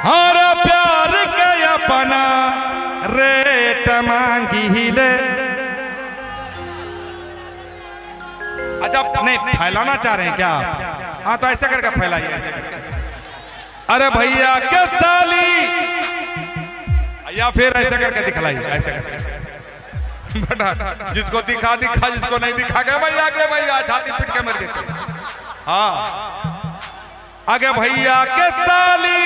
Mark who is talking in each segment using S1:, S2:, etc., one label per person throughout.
S1: हर प्यार के अपना रेट मांगिले। अच्छा नहीं फैलाना चाह रहे हैं क्या आप? हाँ तो ऐसे करके फैलाइए, ऐसे करके। अरे भैया के साली, या फिर ऐसे करके दिखलाइए, ऐसे करके बेटा जिसको दिखा दिखा, जिसको नहीं दिखा गया भैया के भैया छाती पीट के मर गए। हाँ आगे भैया के साली,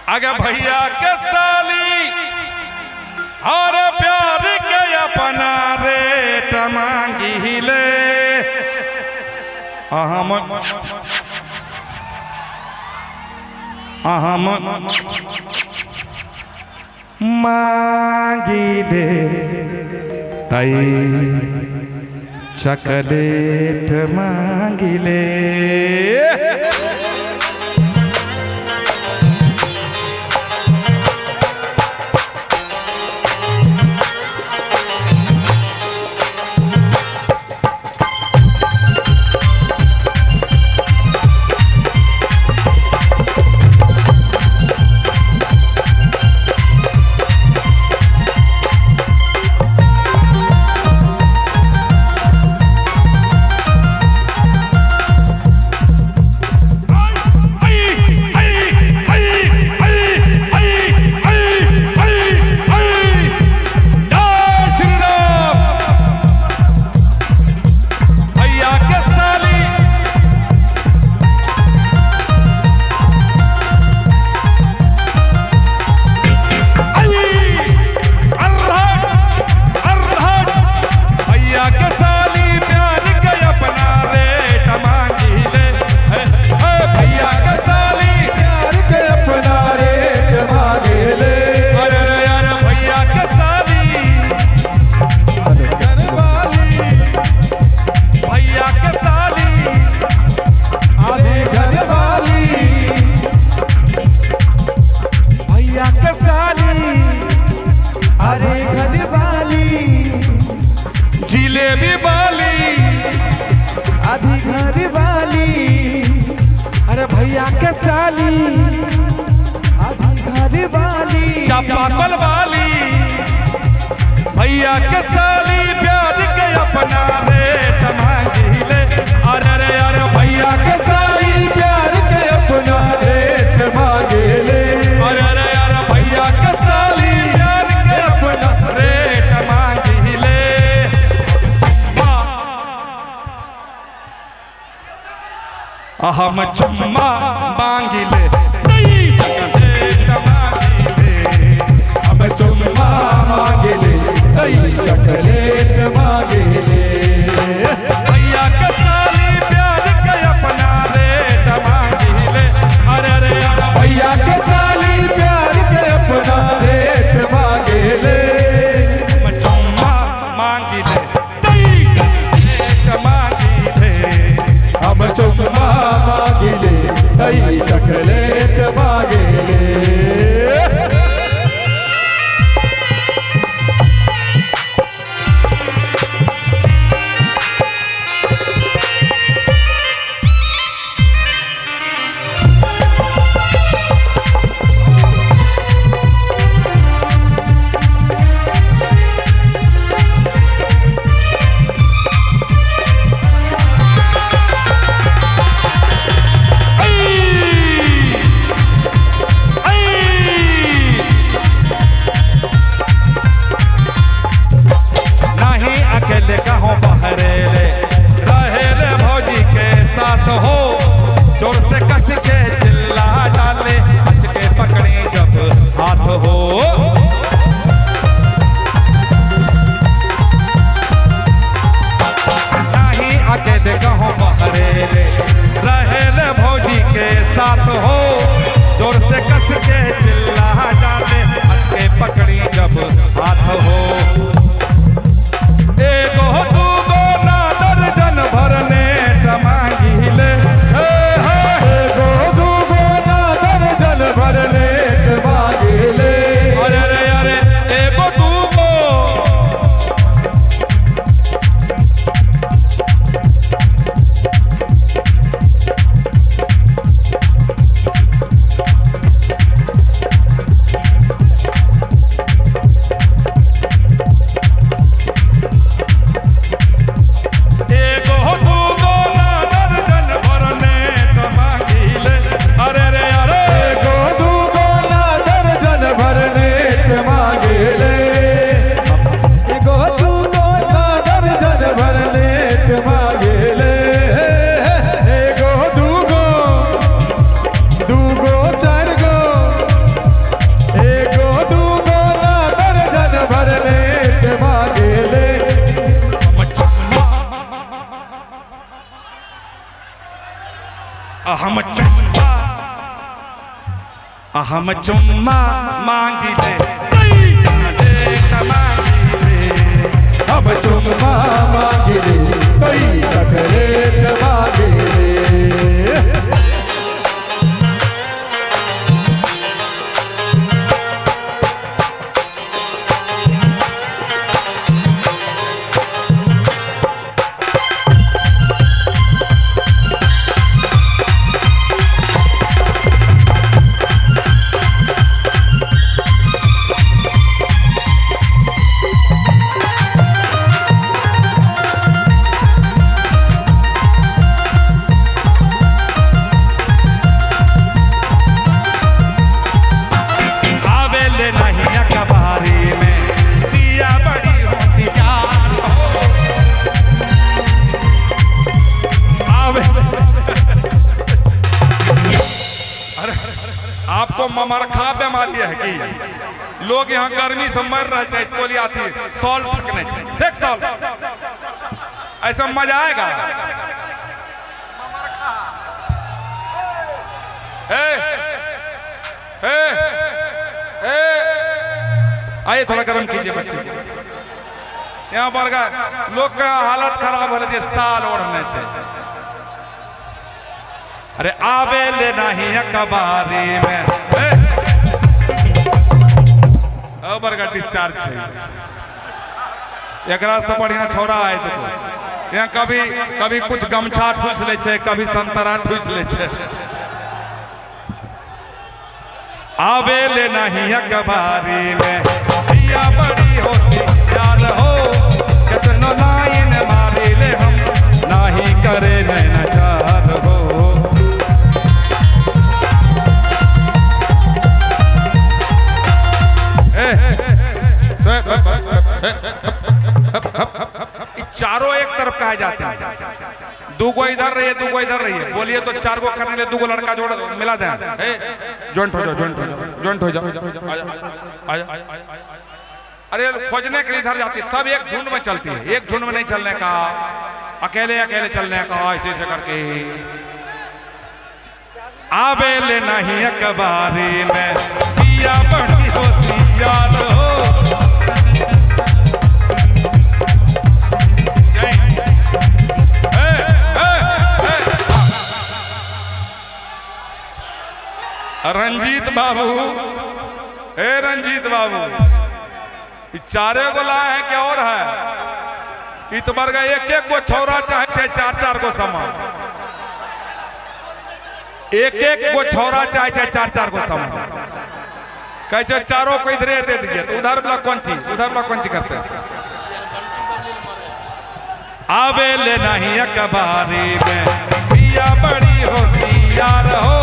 S1: आगे भैया के साली और प्यार के अपना रेट मांगिले। अहम मांगिले तई चॉकलेट मांगिले। जिलेबी वाली आधी घर वाली, अरे भैया के साली आधी घर वाली, चापाकल वाली भैया के साली प्यार के अपना रेट मांगिले। अरे अरे भैया के साली प्यार के अपना रेट मांगिले। अरे अरे भैया के साली प्यार के अपना रेट मांगिले। हम चुम्मा मांगिले, हम चुम्मा मांगिले, चॉकलेट मांगिले। भैया के साली प्यार के अपना रेट मांगिले। अरे अरे भैया के साली प्यार के अपना रेट मांगिले। चुम्मा मांगिले, हम चुम्मा मांगिले, चॉकलेट मांगिले। हम चुम्मा मांगी ले
S2: हम चुम्मा मांगी ले कोई चॉकलेट मांगी ले।
S1: आपको ममरखा बीमारी है कि लोग यहाँ गर्मी से मर रहे चाहिए बोली आती है सॉल्ट फेंकने चाहिए फेंक सॉल्ट ऐसा मजा आएगा। आइए थोड़ा गर्म कीजिए बच्चे। यहाँ पर लोग का हालत खराब हो रही है साल ओढ़ने चाहिए। अरे आवे ले नहीं कबारी में बरगा डिस्चार्ज है एक रास्ता बढ़िया छोरा है तो यहाँ कभी कभी कुछ गमछा ठूस ले छे कभी संतरा ठूस ले छे। आवे ले नहीं कबारी में दिया बड़ी होती यार हो कितनो लाइन मारे ले हम नाही करे नैना चार हो। चारों एक तरफ कहे जाते हैं दूगो इधर रही है दूगो इधर रही है बोलिए तो चार गो करने ले दूगो लड़का जोड़ मिला दे जॉइंट हो जाओ जॉइंट हो जाओ। अरे खोजने के लिए इधर जाती है सब एक झुंड में चलती है एक झुंड में नहीं चलने का अकेले अकेले चलने का ऐसे ऐसे करके। आवे ले नहीं कबारी में दिया बड़ी होती याद हो। रंजीत बाबू रंजीत बाबू चारे को लाए हैं क्या और है इतबर का एक एक को छोरा चाहे चार चार को समा एक एक को छोरा चाहे चार चार को समा कहे चारों को इधर दे दीजिए तो उधर वाला कौन सी करते हैं। आवे ले नहीं कबारी में दिया बड़ी होती यार हो।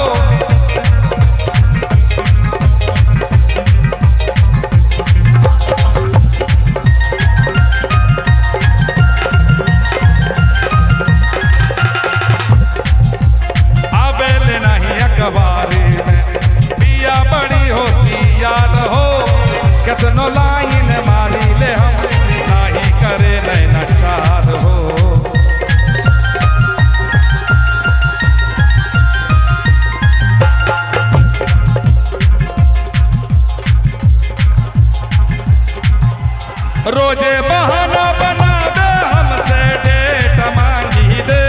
S1: कितनो लाइन मारी ले हम नाही करे नैना चार हो। रोजे बहाना बना दे हमसे डेट मांगी दे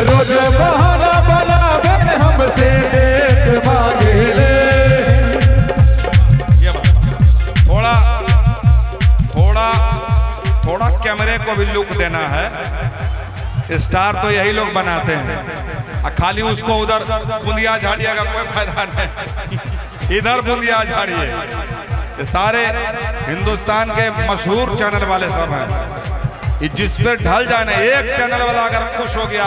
S1: रोजे बहाना बना दे हमसे डेट मांगे ले। थोड़ा कैमरे को भी लुक देना है स्टार तो यही लोग बनाते हैं खाली उसको उधर बुंदिया झाड़िए का कोई फायदा नहीं इधर बुंदिया झाड़िए। ये सारे हिंदुस्तान के मशहूर चैनल वाले सब हैं जिस पे ढल जाने एक चैनल वाला अगर खुश हो गया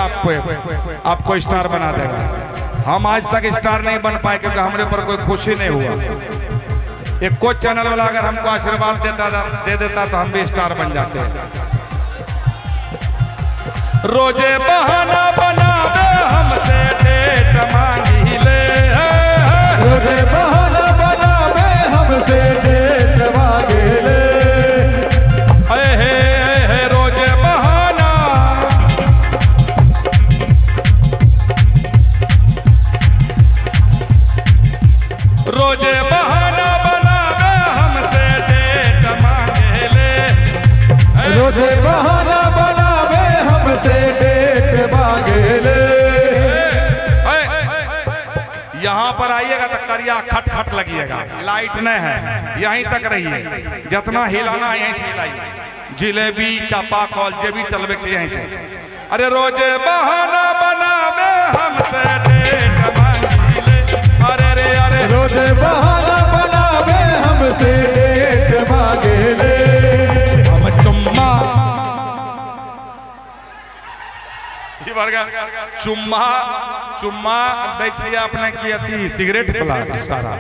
S1: आपको स्टार बना देगा। हम आज तक स्टार नहीं बन पाए क्योंकि हमारे ऊपर कोई खुशी नहीं हुआ। एक कोई चैनल वाला अगर हमको आशीर्वाद दे देता तो हम भी स्टार बन जाते हैं। रोजे बहाना बना दे हमसे डेट मांगी ले रोजे बहाना बना दे हमसे डेट मांगे ले। रोजे बहाना रोजे बहाना बनावे हमसे डेट मांगेले,
S2: रोजे बहाना बनावे हमसे डेट मांगेले।
S1: यहाँ पर आइएगा तो करिया खट खट लगिएगा, लाइट नहीं है, यहीं तक रहिए, जितना हिलाना है यहीं से हिलाइए, जिलेबी चापा कॉल जे भी चलवे चाहिए यहीं से। अरे रोजे बहाना बनावे हमसे डेट मांगेले, अरे रे अरे
S2: रोजे बहाना बनावे हमसे डेट मांगेले।
S1: हम चुम्मा चुम्मा चुम्मा दै छियै अपने की अथी सिगरेट वाला सारा